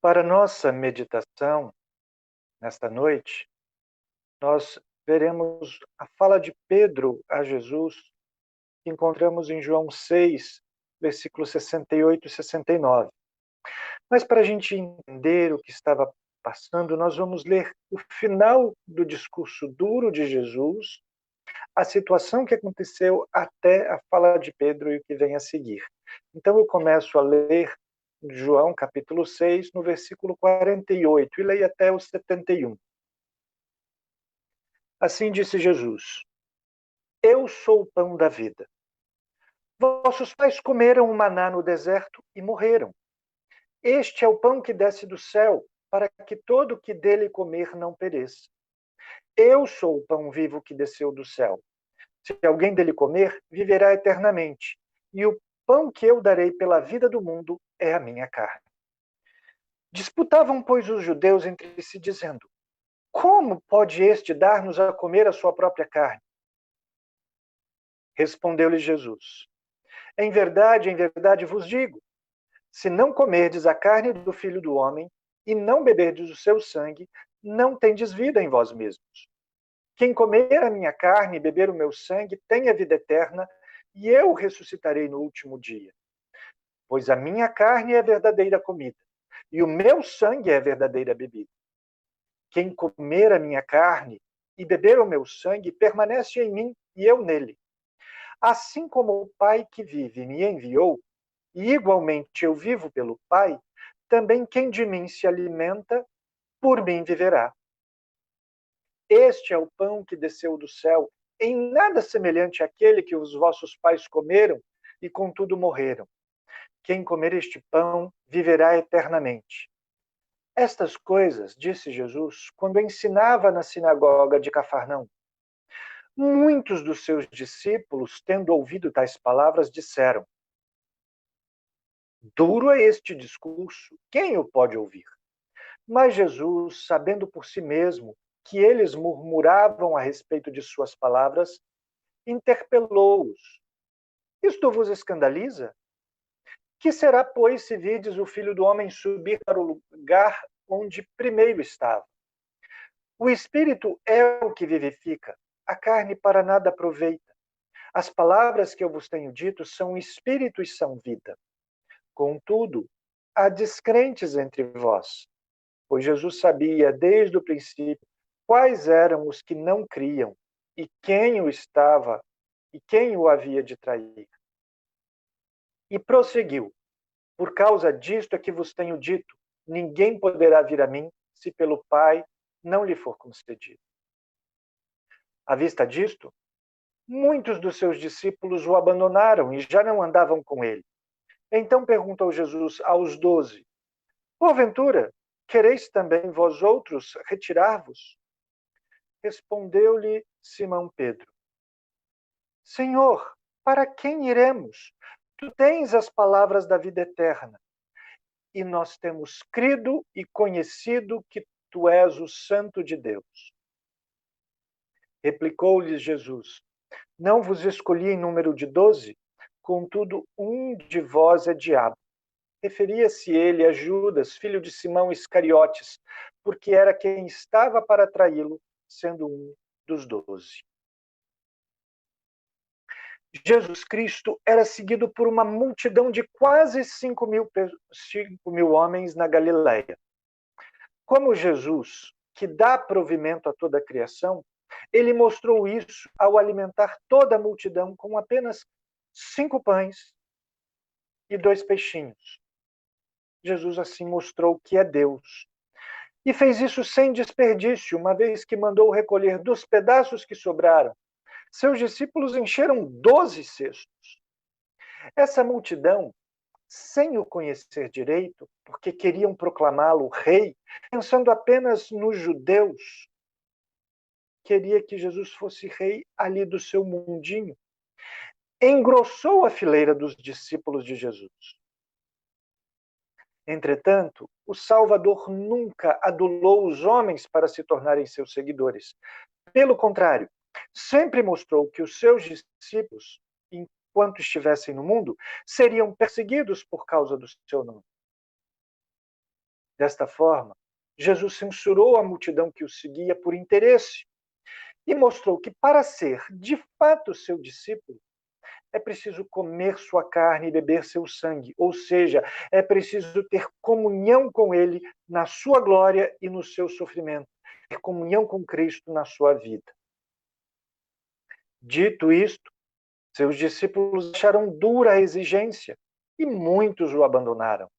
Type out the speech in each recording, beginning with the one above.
Para nossa meditação nesta noite, nós veremos a fala de Pedro a Jesus, que encontramos em João 6, versículos 68 e 69. Mas para a gente entender o que estava passando, nós vamos ler o final do discurso duro de Jesus, a situação que aconteceu até a fala de Pedro e o que vem a seguir. Então eu começo a ler João capítulo 6, no versículo 48, e leio até o 71. Assim disse Jesus: Eu sou o pão da vida. Vossos pais comeram o maná no deserto e morreram. Este é o pão que desce do céu, para que todo o que dele comer não pereça. Eu sou o pão vivo que desceu do céu. Se alguém dele comer, viverá eternamente. E o pão que eu darei pela vida do mundo é a minha carne. Disputavam, pois, os judeus entre si, dizendo: Como pode este dar-nos a comer a sua própria carne? Respondeu-lhe Jesus: em verdade vos digo, se não comerdes a carne do Filho do Homem e não beberdes o seu sangue, não tendes vida em vós mesmos. Quem comer a minha carne e beber o meu sangue tem a vida eterna, e eu o ressuscitarei no último dia. Pois a minha carne é a verdadeira comida, e o meu sangue é a verdadeira bebida. Quem comer a minha carne e beber o meu sangue permanece em mim e eu nele. Assim como o Pai que vive me enviou, e igualmente eu vivo pelo Pai, também quem de mim se alimenta, por mim viverá. Este é o pão que desceu do céu, em nada semelhante àquele que os vossos pais comeram e contudo morreram. Quem comer este pão viverá eternamente. Estas coisas disse Jesus quando ensinava na sinagoga de Cafarnaum. Muitos dos seus discípulos, tendo ouvido tais palavras, disseram: Duro é este discurso, quem o pode ouvir? Mas Jesus, sabendo por si mesmo que eles murmuravam a respeito de suas palavras, interpelou-os: Isto vos escandaliza? Que será, pois, se virdes o Filho do Homem subir para o lugar onde primeiro estava? O Espírito é o que vivifica, a carne para nada aproveita. As palavras que eu vos tenho dito são espírito e são vida. Contudo, há descrentes entre vós, pois Jesus sabia desde o princípio quais eram os que não criam e quem o havia de trair. E prosseguiu: Por causa disto é que vos tenho dito, ninguém poderá vir a mim se pelo Pai não lhe for concedido. À vista disto, muitos dos seus discípulos o abandonaram e já não andavam com ele. Então perguntou Jesus aos 12: Porventura, quereis também vós outros retirar-vos? Respondeu-lhe Simão Pedro: Senhor, para quem iremos? Tu tens as palavras da vida eterna, e nós temos crido e conhecido que tu és o Santo de Deus. Replicou-lhes Jesus: Não vos escolhi em número de 12? Contudo, um de vós é diabo. Referia-se ele a Judas, filho de Simão Iscariotes, porque era quem estava para traí-lo, sendo um dos 12. Jesus Cristo era seguido por uma multidão de quase 5.000 homens na Galileia. Como Jesus, que dá provimento a toda a criação, ele mostrou isso ao alimentar toda a multidão com apenas 5 pães e 2 peixinhos. Jesus assim mostrou que é Deus. E fez isso sem desperdício, uma vez que mandou recolher dos pedaços que sobraram. Seus discípulos encheram 12 cestos. Essa multidão, sem o conhecer direito, porque queriam proclamá-lo rei, pensando apenas nos judeus, queria que Jesus fosse rei ali do seu mundinho, engrossou a fileira dos discípulos de Jesus. Entretanto, o Salvador nunca adulou os homens para se tornarem seus seguidores. Pelo contrário, sempre mostrou que os seus discípulos, enquanto estivessem no mundo, seriam perseguidos por causa do seu nome. Desta forma, Jesus censurou a multidão que o seguia por interesse e mostrou que para ser de fato seu discípulo, é preciso comer sua carne e beber seu sangue, ou seja, é preciso ter comunhão com ele na sua glória e no seu sofrimento, ter comunhão com Cristo na sua vida. Dito isto, seus discípulos acharam dura a exigência e muitos o abandonaram.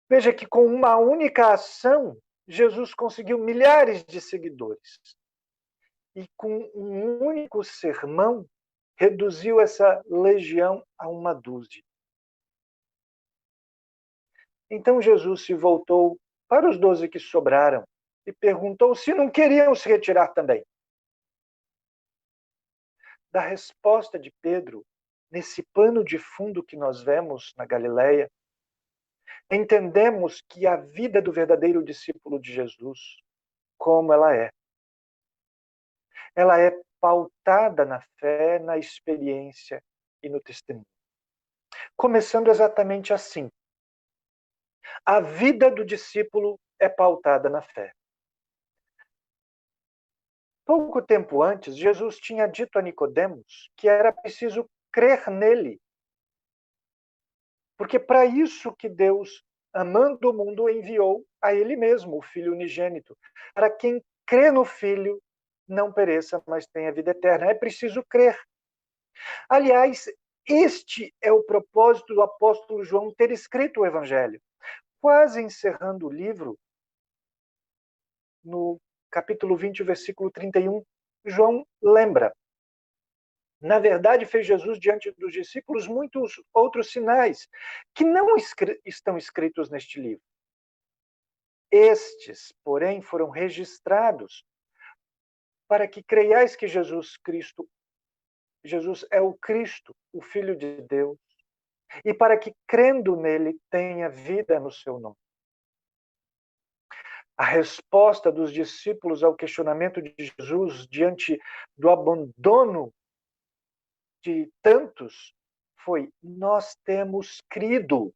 Veja que com uma única ação, Jesus conseguiu milhares de seguidores. E com um único sermão, reduziu essa legião a uma dúzia. Então Jesus se voltou para os 12 que sobraram e perguntou se não queriam se retirar também. Da resposta de Pedro, nesse pano de fundo que nós vemos na Galileia, entendemos que a vida do verdadeiro discípulo de Jesus, como ela é pautada na fé, na experiência e no testemunho. Começando exatamente assim. A vida do discípulo é pautada na fé. Pouco tempo antes, Jesus tinha dito a Nicodemos que era preciso crer nele. Porque para isso que Deus, amando o mundo, enviou a ele mesmo, o Filho unigênito. Para quem crê no Filho, não pereça, mas tenha vida eterna. É preciso crer. Aliás, este é o propósito do apóstolo João ter escrito o Evangelho. Quase encerrando o livro, no capítulo 20, versículo 31, João lembra. Na verdade, fez Jesus diante dos discípulos muitos outros sinais que não estão escritos neste livro. Estes, porém, foram registrados para que creiais que Jesus é o Cristo, o Filho de Deus, e para que, crendo nele, tenha vida no seu nome. A resposta dos discípulos ao questionamento de Jesus diante do abandono de tantos foi: nós temos crido.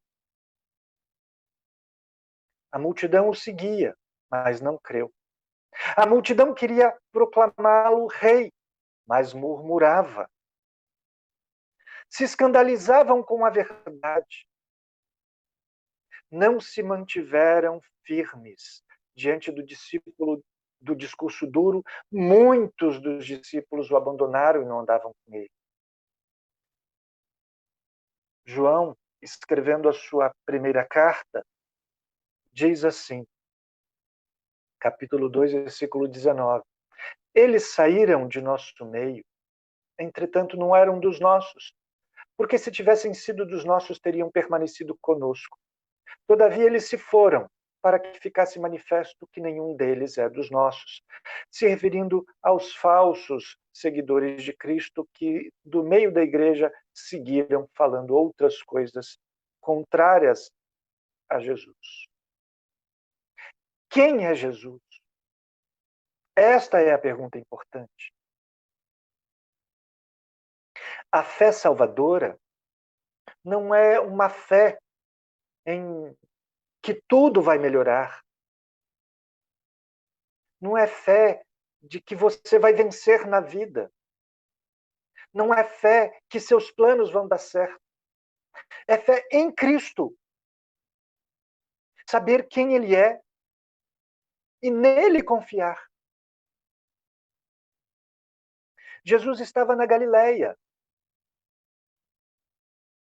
A multidão o seguia, mas não creu. A multidão queria proclamá-lo rei, mas murmurava. Se escandalizavam com a verdade. Não se mantiveram firmes diante do discurso duro. Muitos dos discípulos o abandonaram e não andavam com ele. João, escrevendo a sua primeira carta, diz assim, capítulo 2, versículo 19: Eles saíram de nosso meio, entretanto não eram dos nossos, porque se tivessem sido dos nossos, teriam permanecido conosco. Todavia eles se foram, para que ficasse manifesto que nenhum deles é dos nossos, se referindo aos falsos seguidores de Cristo que, do meio da igreja, seguiram falando outras coisas contrárias a Jesus. Quem é Jesus? Esta é a pergunta importante. A fé salvadora não é uma fé em que tudo vai melhorar. Não é fé de que você vai vencer na vida. Não é fé que seus planos vão dar certo. É fé em Cristo. Saber quem Ele é e nele confiar. Jesus estava na Galileia.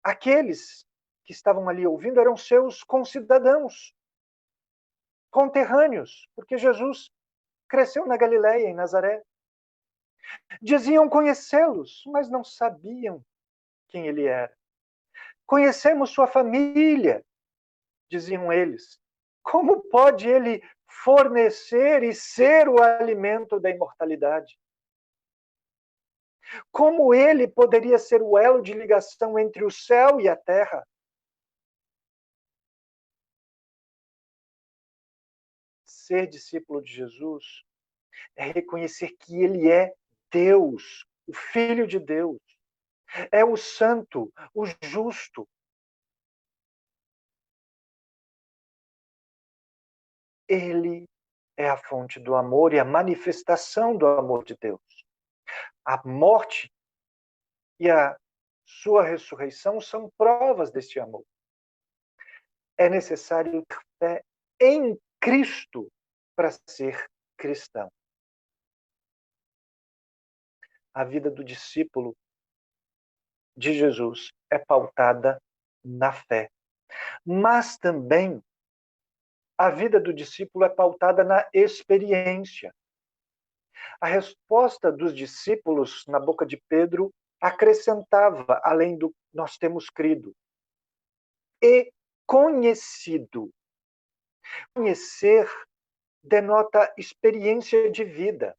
Aqueles que estavam ali ouvindo eram seus concidadãos, conterrâneos, porque Jesus cresceu na Galileia, em Nazaré. Diziam conhecê-los, mas não sabiam quem ele era. Conhecemos sua família, diziam eles. Como pode ele fornecer e ser o alimento da imortalidade? Como ele poderia ser o elo de ligação entre o céu e a terra? Ser discípulo de Jesus é reconhecer que ele é Deus, o Filho de Deus. É o santo, o justo. Ele é a fonte do amor e a manifestação do amor de Deus. A morte e a sua ressurreição são provas deste amor. É necessário ter fé em Cristo para ser cristão. A vida do discípulo de Jesus é pautada na fé. Mas também a vida do discípulo é pautada na experiência. A resposta dos discípulos na boca de Pedro acrescentava, além do nós temos crido, e conhecido. Conhecer denota experiência de vida.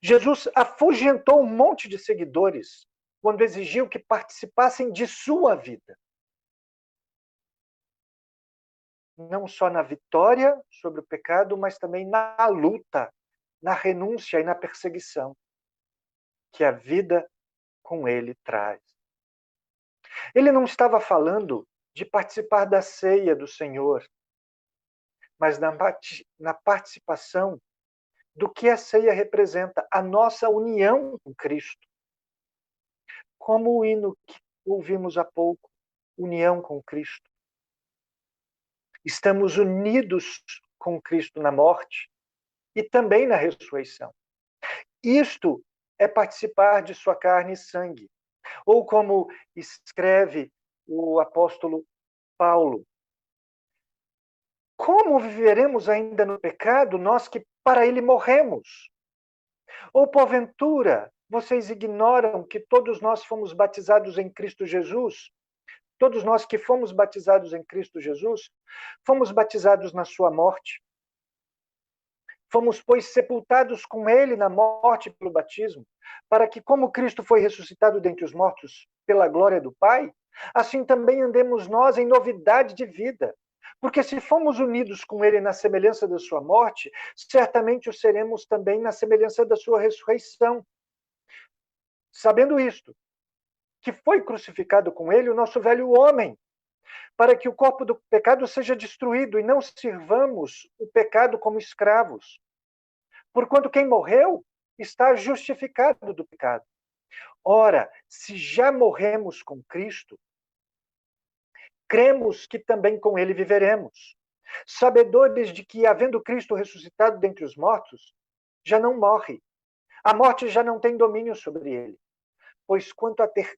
Jesus afugentou um monte de seguidores quando exigiu que participassem de sua vida. Não só na vitória sobre o pecado, mas também na luta, na renúncia e na perseguição que a vida com ele traz. Ele não estava falando de participar da ceia do Senhor, mas na participação do que a ceia representa, a nossa união com Cristo. Como o hino que ouvimos há pouco, união com Cristo. Estamos unidos com Cristo na morte e também na ressurreição. Isto é participar de sua carne e sangue. Ou como escreve o apóstolo Paulo, como viveremos ainda no pecado, nós que para ele morremos? Ou porventura, vocês ignoram que todos nós fomos batizados em Cristo Jesus? Todos nós que fomos batizados em Cristo Jesus, fomos batizados na sua morte. Fomos, pois, sepultados com ele na morte pelo batismo, para que, como Cristo foi ressuscitado dentre os mortos pela glória do Pai, assim também andemos nós em novidade de vida. Porque se fomos unidos com ele na semelhança da sua morte, certamente o seremos também na semelhança da sua ressurreição. Sabendo isto, que foi crucificado com ele o nosso velho homem, para que o corpo do pecado seja destruído e não sirvamos o pecado como escravos. Porquanto quem morreu está justificado do pecado. Ora, se já morremos com Cristo, cremos que também com ele viveremos, sabedores de que, havendo Cristo ressuscitado dentre os mortos, já não morre. A morte já não tem domínio sobre ele. Pois quanto a ter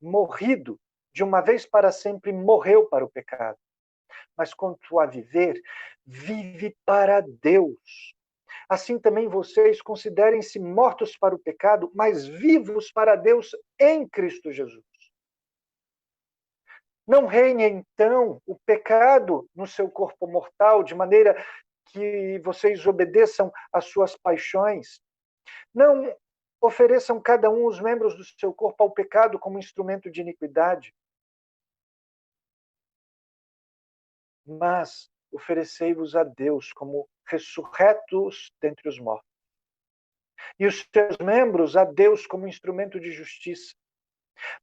morrido, de uma vez para sempre morreu para o pecado. Mas quanto a viver, vive para Deus. Assim também vocês considerem-se mortos para o pecado, mas vivos para Deus em Cristo Jesus. Não reine, então, o pecado no seu corpo mortal, de maneira que vocês obedeçam às suas paixões. Não ofereçam cada um os membros do seu corpo ao pecado como instrumento de iniquidade, mas oferecei-vos a Deus como ressurretos dentre os mortos, e os seus membros a Deus como instrumento de justiça,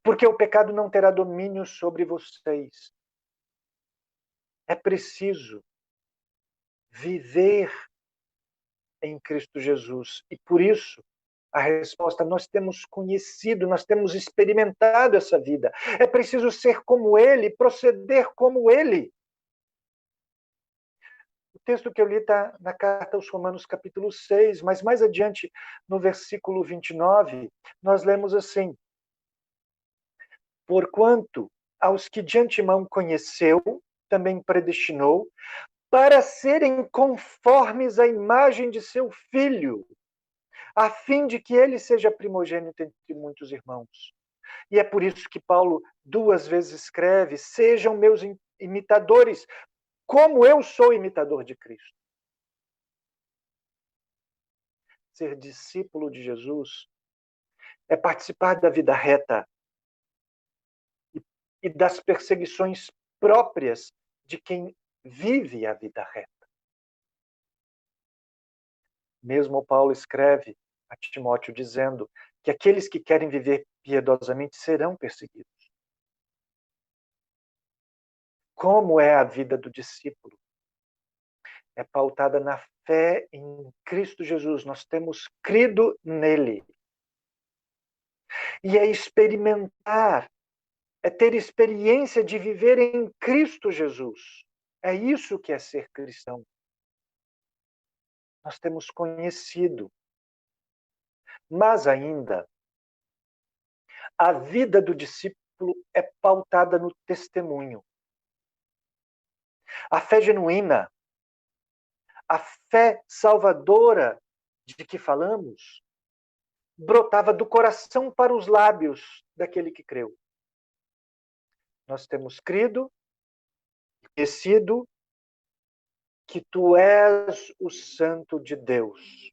porque o pecado não terá domínio sobre vocês. É preciso viver em Cristo Jesus, e por isso a resposta, nós temos conhecido, nós temos experimentado essa vida. É preciso ser como ele, proceder como ele. O texto que eu li está na carta aos Romanos, capítulo 6, mas mais adiante, no versículo 29, nós lemos assim: porquanto aos que de antemão conheceu, também predestinou, para serem conformes à imagem de seu Filho, a fim de que ele seja primogênito entre muitos irmãos. E é por isso que Paulo 2 vezes escreve: sejam meus imitadores, como eu sou imitador de Cristo. Ser discípulo de Jesus é participar da vida reta e das perseguições próprias de quem vive a vida reta. Mesmo Paulo escreve a Timóteo dizendo que aqueles que querem viver piedosamente serão perseguidos. Como é a vida do discípulo? É pautada na fé em Cristo Jesus. Nós temos crido nele. E é experimentar, é ter experiência de viver em Cristo Jesus. É isso que é ser cristão. Nós temos conhecido. Mas ainda, a vida do discípulo é pautada no testemunho. A fé genuína, a fé salvadora de que falamos, brotava do coração para os lábios daquele que creu. Nós temos crido, conhecido que tu és o Santo de Deus.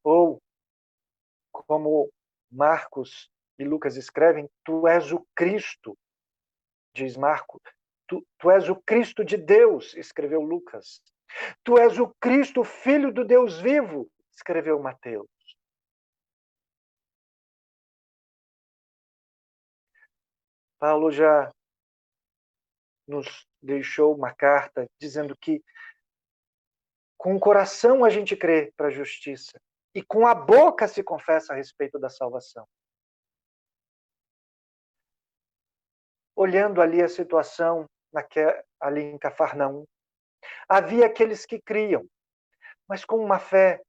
Ou, como Marcos e Lucas escrevem, tu és o Cristo, diz Marcos. Tu és o Cristo de Deus, escreveu Lucas. Tu és o Cristo, Filho do Deus vivo, escreveu Mateus. Paulo já nos deixou uma carta dizendo que com o coração a gente crê para a justiça e com a boca se confessa a respeito da salvação. Olhando ali a situação ali em Cafarnaum, havia aqueles que criam, mas com uma fé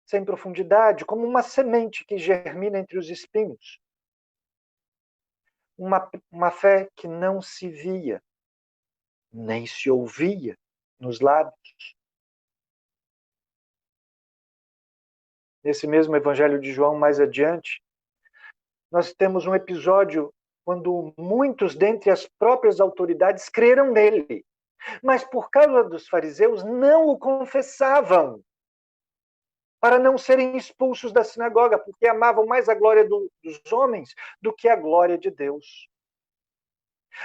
sem profundidade, como uma semente que germina entre os espinhos. Uma fé que não se via, nem se ouvia nos lábios. Nesse mesmo Evangelho de João, mais adiante, nós temos um episódio quando muitos dentre as próprias autoridades creram nele, mas por causa dos fariseus não o confessavam, para não serem expulsos da sinagoga, porque amavam mais a glória dos homens do que a glória de Deus.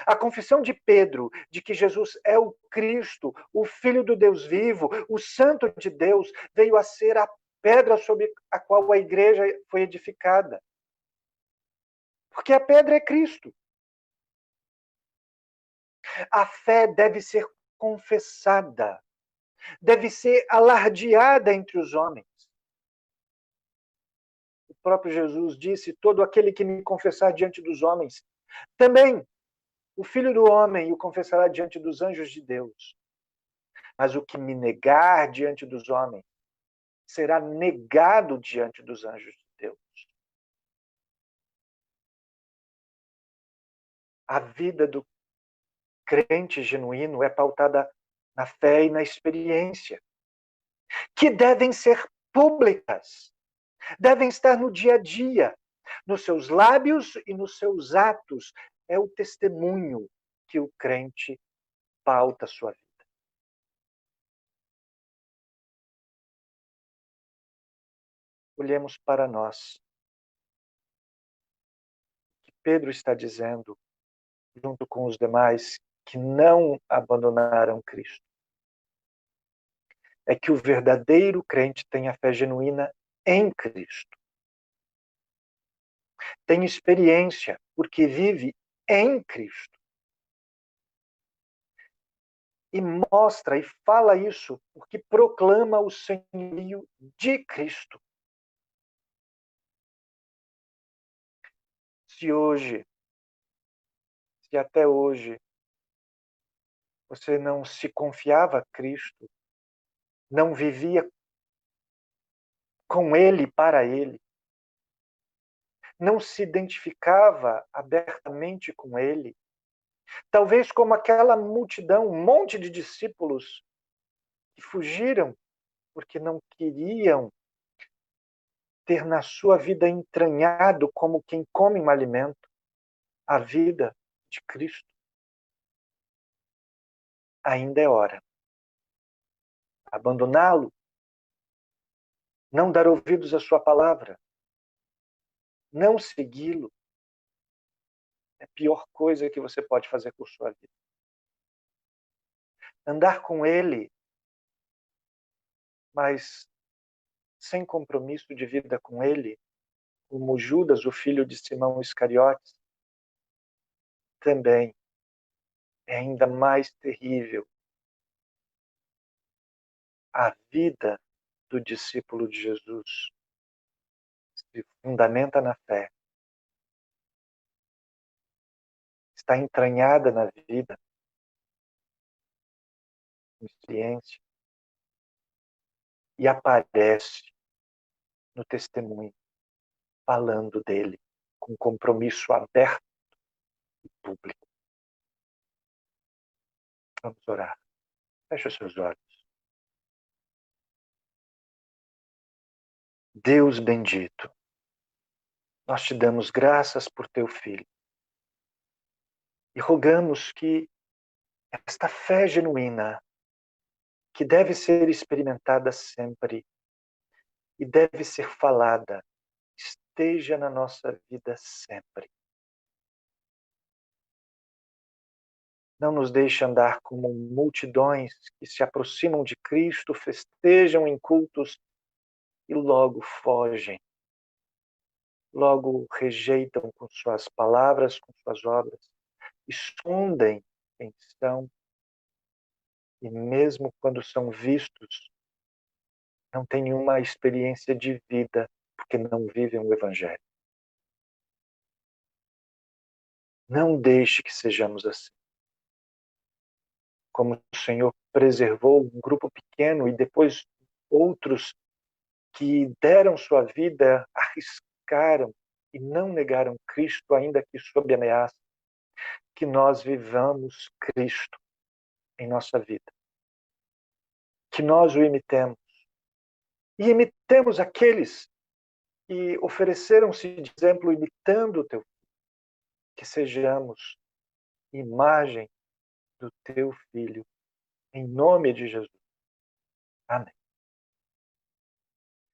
A confissão de Pedro de que Jesus é o Cristo, o Filho do Deus vivo, o Santo de Deus, veio a ser a pedra sobre a qual a igreja foi edificada. Porque a pedra é Cristo. A fé deve ser confessada, deve ser alardeada entre os homens. O próprio Jesus disse: todo aquele que me confessar diante dos homens, também o Filho do Homem o confessará diante dos anjos de Deus. Mas o que me negar diante dos homens será negado diante dos anjos de Deus. A vida do crente genuíno é pautada na fé e na experiência, que devem ser públicas, devem estar no dia a dia, nos seus lábios e nos seus atos. É o testemunho que o crente pauta a sua vida. Olhemos para nós. O que Pedro está dizendo, junto com os demais que não abandonaram Cristo, é que o verdadeiro crente tem a fé genuína em Cristo. Tem experiência, porque vive em Cristo. E mostra e fala isso porque proclama o senhorio de Cristo. Se até hoje, você não se confiava a Cristo, não vivia com Ele, para Ele, não se identificava abertamente com Ele, talvez como aquela multidão, um monte de discípulos que fugiram porque não queriam ter na sua vida entranhado como quem come um alimento a vida de Cristo. Ainda é hora. Abandoná-lo, não dar ouvidos à sua palavra, não segui-lo, é a pior coisa que você pode fazer por sua vida. Andar com ele, mas sem compromisso de vida com ele, como Judas, o filho de Simão Iscariotes, também é ainda mais terrível. A vida do discípulo de Jesus se fundamenta na fé, está entranhada na vida, na experiência, e aparece no testemunho, falando dele, com compromisso aberto e público. Vamos orar. Feche os seus olhos. Deus bendito, nós te damos graças por teu Filho e rogamos que esta fé genuína, que deve ser experimentada sempre e deve ser falada, esteja na nossa vida sempre. Não nos deixe andar como multidões que se aproximam de Cristo, festejam em cultos e logo fogem, logo rejeitam com suas palavras, com suas obras, escondem quem são e mesmo quando são vistos, não têm nenhuma experiência de vida porque não vivem o Evangelho. Não deixe que sejamos assim. Como o Senhor preservou um grupo pequeno e depois outros que deram sua vida, arriscaram e não negaram Cristo, ainda que sob ameaça, que nós vivamos Cristo em nossa vida. Que nós o imitemos. E imitemos aqueles que ofereceram-se de exemplo imitando o teu Filho. Que sejamos imagem do teu Filho. Em nome de Jesus. Amém.